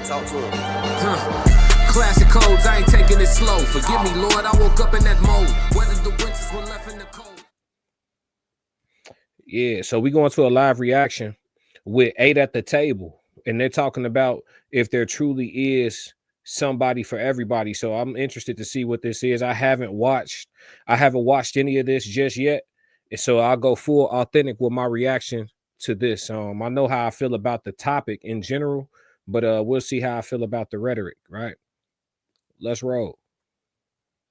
Talk to him. Classic codes, I ain't taking it slow. Forgive me, Lord, I woke up in that mode. Whether the winters were left in the cold. Yeah, so we going to a live reaction with 8 at the table, and they're talking about if there truly is somebody for everybody. So I'm interested to see what this is. I haven't watched any of this just yet, and so I'll go full authentic with my reaction to this. I know how I feel about the topic in general, but we'll see how I feel about the rhetoric. Right? Let's roll.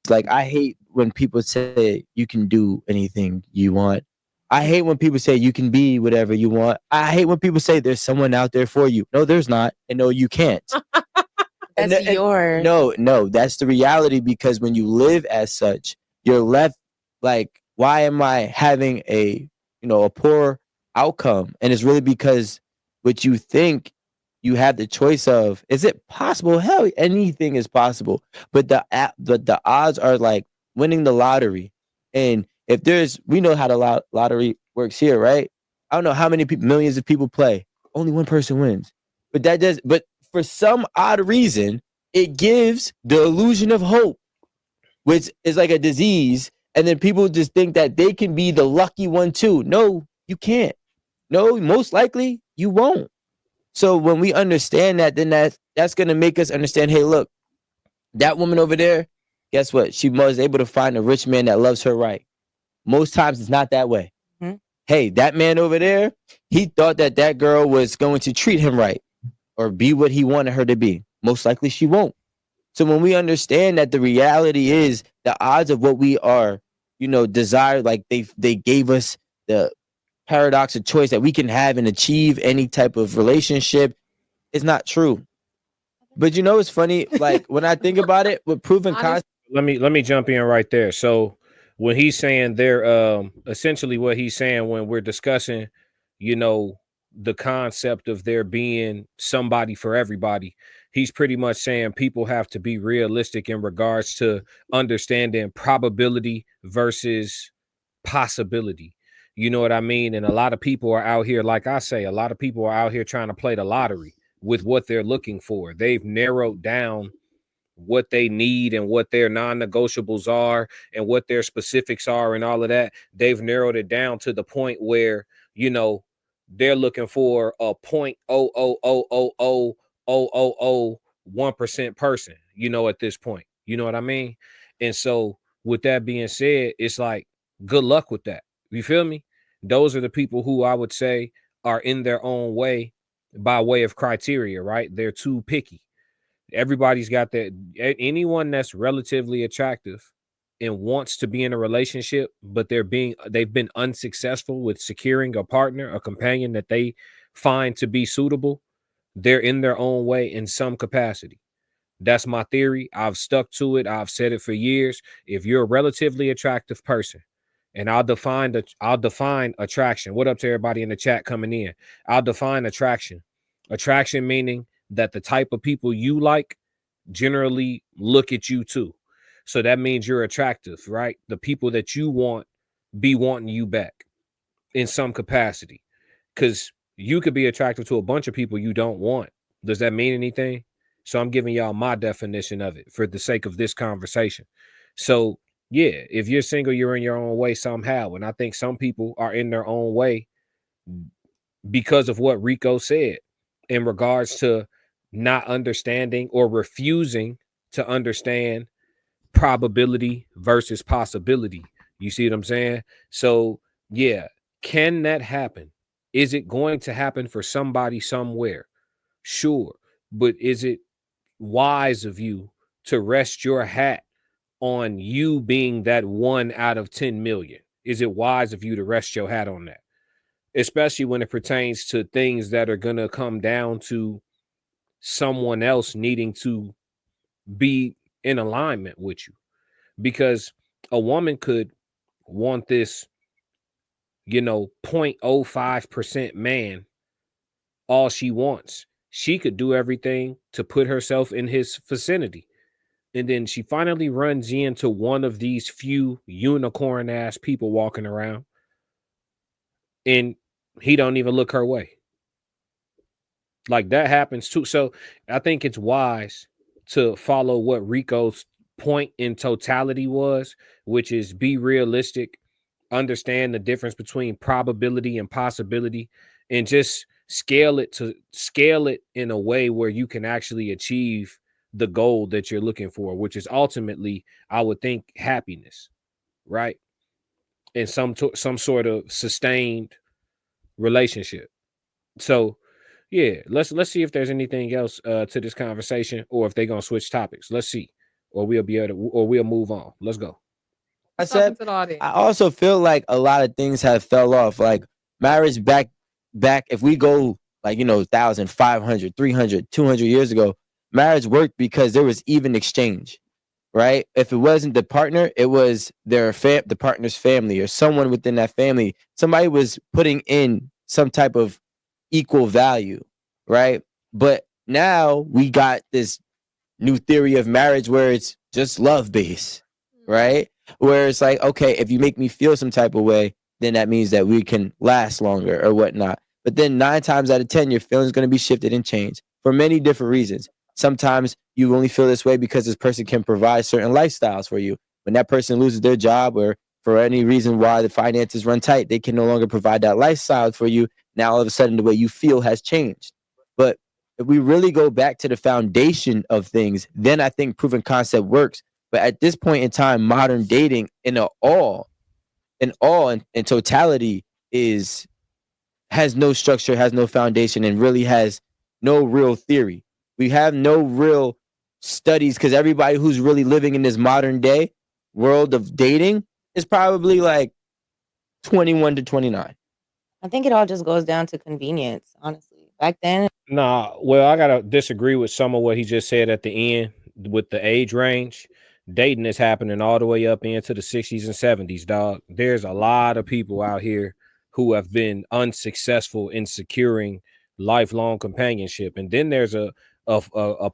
Like, I hate when people say you can do anything you want. I hate when people say you can be whatever you want. I hate when people say there's someone out there for you. No, there's not. And no, you can't. No, that's the reality, because when you live as such, you're left like, why am I having a poor outcome? And it's really because what you think you have the choice of, is it possible? Hell, anything is possible. But the odds are like winning the lottery. And if we know how the lottery works here, right? I don't know how many people, millions of people play. Only one person wins. But for some odd reason, it gives the illusion of hope, which is like a disease. And then people just think that they can be the lucky one too. No, you can't. No, most likely you won't. So when we understand that, then that's going to make us understand, hey, look, that woman over there, guess what? She was able to find a rich man that loves her right. Most times it's not that way. Mm-hmm. Hey, that man over there, he thought that girl was going to treat him right or be what he wanted her to be. Most likely she won't. So when we understand that the reality is the odds of what we are, desire, like they gave us the paradox of choice that we can have and achieve any type of relationship, is not true. But it's funny, like when I think about it, with proven concept. Let me jump in right there. So when he's saying they're essentially what he's saying when we're discussing, the concept of there being somebody for everybody, he's pretty much saying people have to be realistic in regards to understanding probability versus possibility. You know what I mean? And a lot of people are out here, like I say, a lot of people are out here trying to play the lottery with what they're looking for. They've narrowed down what they need and what their non-negotiables are and what their specifics are and all of that. They've narrowed it down to the point where, they're looking for a 0.000000001% person, at this point. You know what I mean? And so with that being said, it's like, good luck with that. You feel me? Those are the people who I would say are in their own way by way of criteria, right? They're too picky. Everybody's got that. Anyone that's relatively attractive and wants to be in a relationship, but they've been unsuccessful with securing a partner, a companion that they find to be suitable, they're in their own way in some capacity. That's my theory. I've stuck to it. I've said it for years. If you're a relatively attractive person, and I'll define attraction. What up to everybody in the chat coming in? I'll define attraction. Attraction meaning that the type of people you like generally look at you too. So that means you're attractive, right? The people that you want be wanting you back in some capacity, because you could be attractive to a bunch of people you don't want. Does that mean anything? So I'm giving y'all my definition of it for the sake of this conversation. So yeah, if you're single, you're in your own way somehow. And I think some people are in their own way because of what Rico said in regards to not understanding or refusing to understand probability versus possibility. You see what I'm saying? So yeah, can that happen? Is it going to happen for somebody somewhere? Sure. But is it wise of you to rest your hat on you being that 1 out of 10 million? Is it wise of you to rest your hat on that? Especially when it pertains to things that are going to come down to someone else needing to be in alignment with you. Because a woman could want this, 0.05% man all she wants. She could do everything to put herself in his vicinity. And then she finally runs into one of these few unicorn ass people walking around, and he don't even look her way. Like that happens too. So I think it's wise to follow what Rico's point in totality was, which is be realistic, understand the difference between probability and possibility, and just scale it in a way where you can actually achieve the goal that you're looking for, which is ultimately, I would think, happiness, right? In some sort of sustained relationship. So yeah, let's see if there's anything else to this conversation, or if they're gonna switch topics. Let's see, or we'll be able to, or we'll move on. Let's go. I What's talking said, to the audience? I also feel like a lot of things have fell off. Like marriage back if we go like 1,500, 300, 200 years ago, marriage worked because there was even exchange, right? If it wasn't the partner, it was the partner's family or someone within that family. Somebody was putting in some type of equal value, right? But now we got this new theory of marriage where it's just love based, right? Where it's like, okay, if you make me feel some type of way, then that means that we can last longer or whatnot. But then 9 times out of 10, your feelings going to be shifted and changed for many different reasons. Sometimes you only feel this way because this person can provide certain lifestyles for you. When that person loses their job or for any reason why the finances run tight, they can no longer provide that lifestyle for you. Now, all of a sudden, the way you feel has changed. But if we really go back to the foundation of things, then I think proven concept works. But at this point in time, modern dating in totality has no structure, has no foundation, and really has no real theory. We have no real studies because everybody who's really living in this modern day world of dating is probably like 21 to 29. I think it all just goes down to convenience, honestly. Back then, Nah, well, I gotta disagree with some of what he just said at the end with the age range. Dating is happening all the way up into the 60s and 70s, dog. There's a lot of people out here who have been unsuccessful in securing lifelong companionship, and then there's a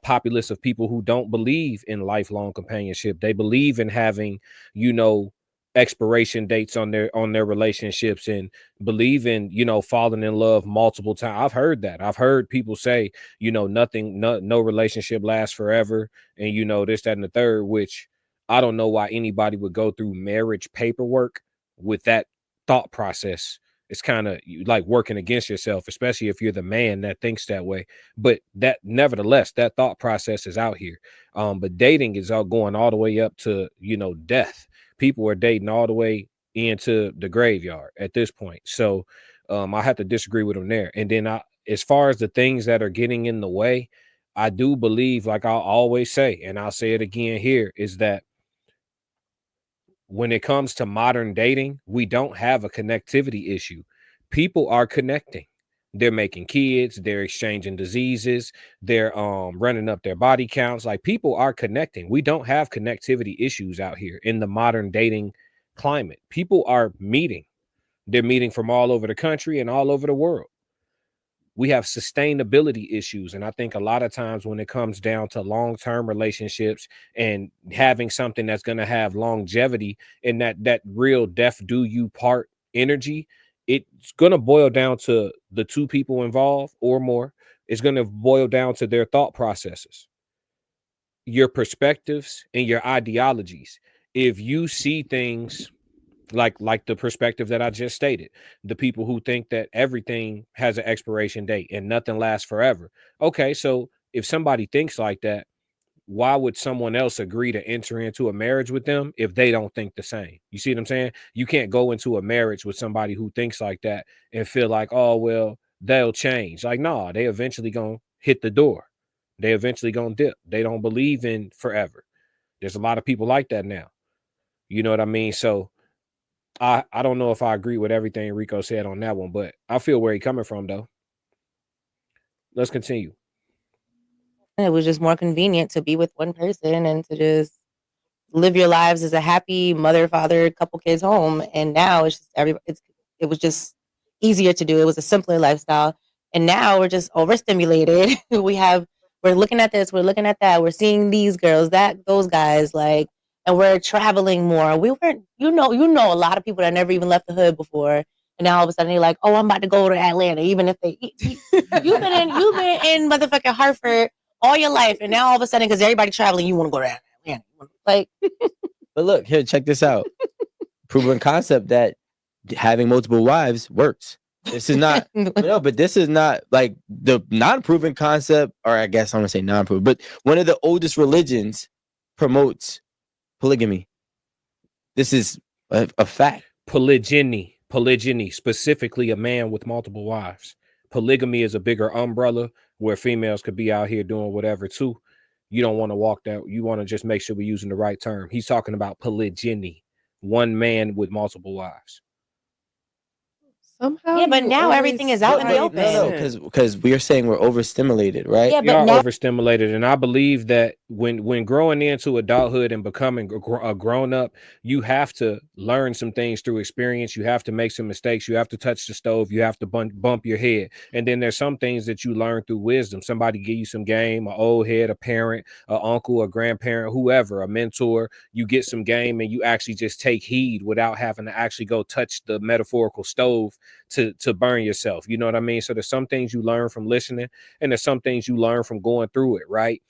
populace of people who don't believe in lifelong companionship. They believe in having, you know, expiration dates on their relationships, and believe in, you know, falling in love multiple times. I've heard that. I've heard people say, you know, no relationship lasts forever, and you know, this, that, and the third, which I don't know why anybody would go through marriage paperwork with that thought process. It's kind of like working against yourself, especially if you're the man that thinks that way. But that, nevertheless, that thought process is out here. But dating is all going all the way up to, you know, death. People are dating all the way into the graveyard at this point. So I have to disagree with him there. And then as far as the things that are getting in the way, I do believe, like I'll always say, and I'll say it again here, is that when it comes to modern dating, we don't have a connectivity issue. People are connecting. They're making kids, they're exchanging diseases, they're running up their body counts. Like, people are connecting. We don't have connectivity issues out here in the modern dating climate. People are meeting. They're meeting from all over the country and all over the world. We have sustainability issues. And I think a lot of times when it comes down to long-term relationships and having something that's going to have longevity and that real death do you part energy, it's going to boil down to the two people involved or more. It's going to boil down to their thought processes, your perspectives, and your ideologies. If you see things like the perspective that I just stated, the people who think that everything has an expiration date and nothing lasts forever. Okay, so if somebody thinks like that, why would someone else agree to enter into a marriage with them if they don't think the same? You see what I'm saying? You can't go into a marriage with somebody who thinks like that and feel like, oh, well, they'll change. Like, no, they eventually gonna hit the door. They eventually gonna dip. They don't believe in forever. There's a lot of people like that now. You know what I mean? So I don't know if I agree with everything Rico said on that one, but I feel where he's coming from, though. Let's continue. it was just more convenient to be with one person and to just live your lives as a happy mother, father, couple kids home. And now it's just it was just easier to do. It was a simpler lifestyle. And now we're just overstimulated. We're looking at this, we're looking at that, we're seeing these girls, those guys, like, and we're traveling more. We weren't, a lot of people that never even left the hood before. And now all of a sudden they're like, oh, I'm about to go to Atlanta, even if they you've been in motherfucking Hartford all your life, and now all of a sudden, because everybody traveling, you want to go to Atlanta. Like, But look, here, check this out. Proven concept that having multiple wives works. This is not no, but this is not like the non-proven concept, or I guess I'm gonna say non-proven, but one of the oldest religions promotes polygamy. This is a fact. Polygyny, specifically a man with multiple wives. Polygamy is a bigger umbrella where females could be out here doing whatever too. You don't want to walk that. You want to just make sure we're using the right term. He's talking about polygyny, one man with multiple wives. Somehow, yeah, but now everything is out in the open. No, because we are saying we're overstimulated, right? Yeah, We but are now overstimulated, and I believe that when growing into adulthood and becoming a grown up, you have to learn some things through experience. You have to make some mistakes. You have to touch the stove. You have to bump your head, and then there's some things that you learn through wisdom. Somebody give you some game, an old head, a parent, an uncle, a grandparent, whoever, a mentor. You get some game, and you actually just take heed without having to actually go touch the metaphorical stove to burn yourself. You know what I mean? So there's some things you learn from listening, and there's some things you learn from going through it, right?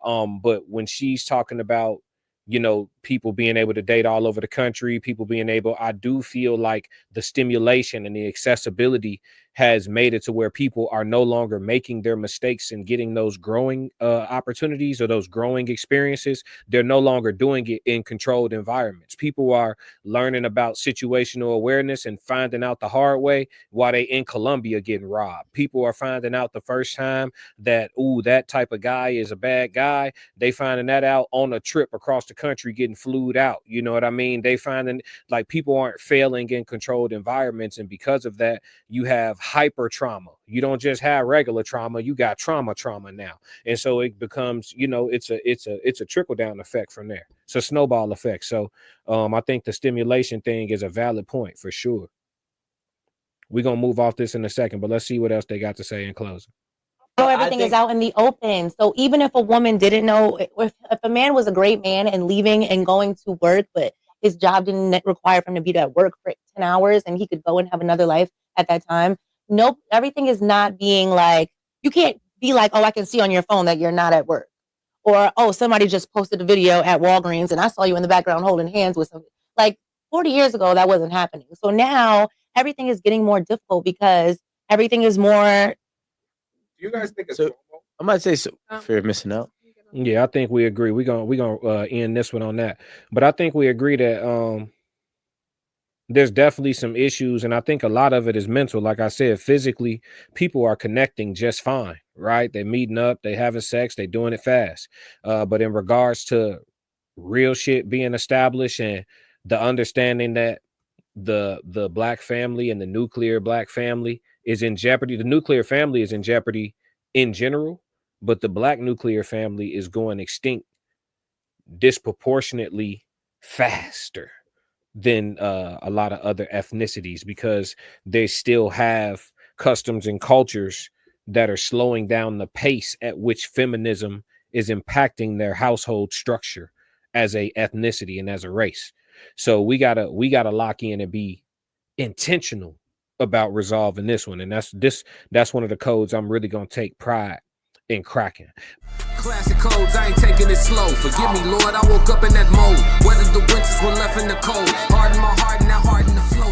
But when she's talking about, you know, people being able to date all over the country, people being able, I do feel like the stimulation and the accessibility has made it to where people are no longer making their mistakes and getting those growing opportunities or those growing experiences. They're no longer doing it in controlled environments. People are learning about situational awareness and finding out the hard way while they in Colombia getting robbed. People are finding out the first time that, ooh, that type of guy is a bad guy. They finding that out on a trip across the country getting flued out. You know what I mean? They finding like people aren't failing in controlled environments. And because of that, you have hyper trauma. You don't just have regular trauma, you got trauma now. And so it becomes, you know, it's a trickle down effect from there. It's a snowball effect. So I think the stimulation thing is a valid point for sure. We're gonna move off this in a second, but let's see what else they got to say in closing. so everything is out in the open. So even if a woman didn't know, if a man was a great man and leaving and going to work, but his job didn't require for him to be at work for 10 hours and he could go and have another life at that time. Nope, everything is not being like, you can't be like, oh, I can see on your phone that you're not at work. Or, oh, somebody just posted a video at Walgreens and I saw you in the background holding hands with somebody. Like 40 years ago, that wasn't happening. So now everything is getting more difficult because everything is more. You guys think it's So I might say so. Fear of missing out. Yeah, I think we agree. We're gonna end this one on that. But I think we agree that there's definitely some issues, and I think a lot of it is mental. Like I said, physically, people are connecting just fine, right? They're meeting up, they having sex, they doing it fast. But in regards to real shit being established and the understanding that the black family and the nuclear black family is in jeopardy. The nuclear family is in jeopardy in general, but the black nuclear family is going extinct disproportionately faster than a lot of other ethnicities because they still have customs and cultures that are slowing down the pace at which feminism is impacting their household structure as a ethnicity and as a race. So we gotta lock in and be intentional about resolving this one. And that's one of the codes I'm really gonna take pride in cracking. Classic codes, I ain't taking it slow. Forgive me, Lord, I woke up in that mode. Weathered the winters when left in the cold. Harden my heart and now harden the flow.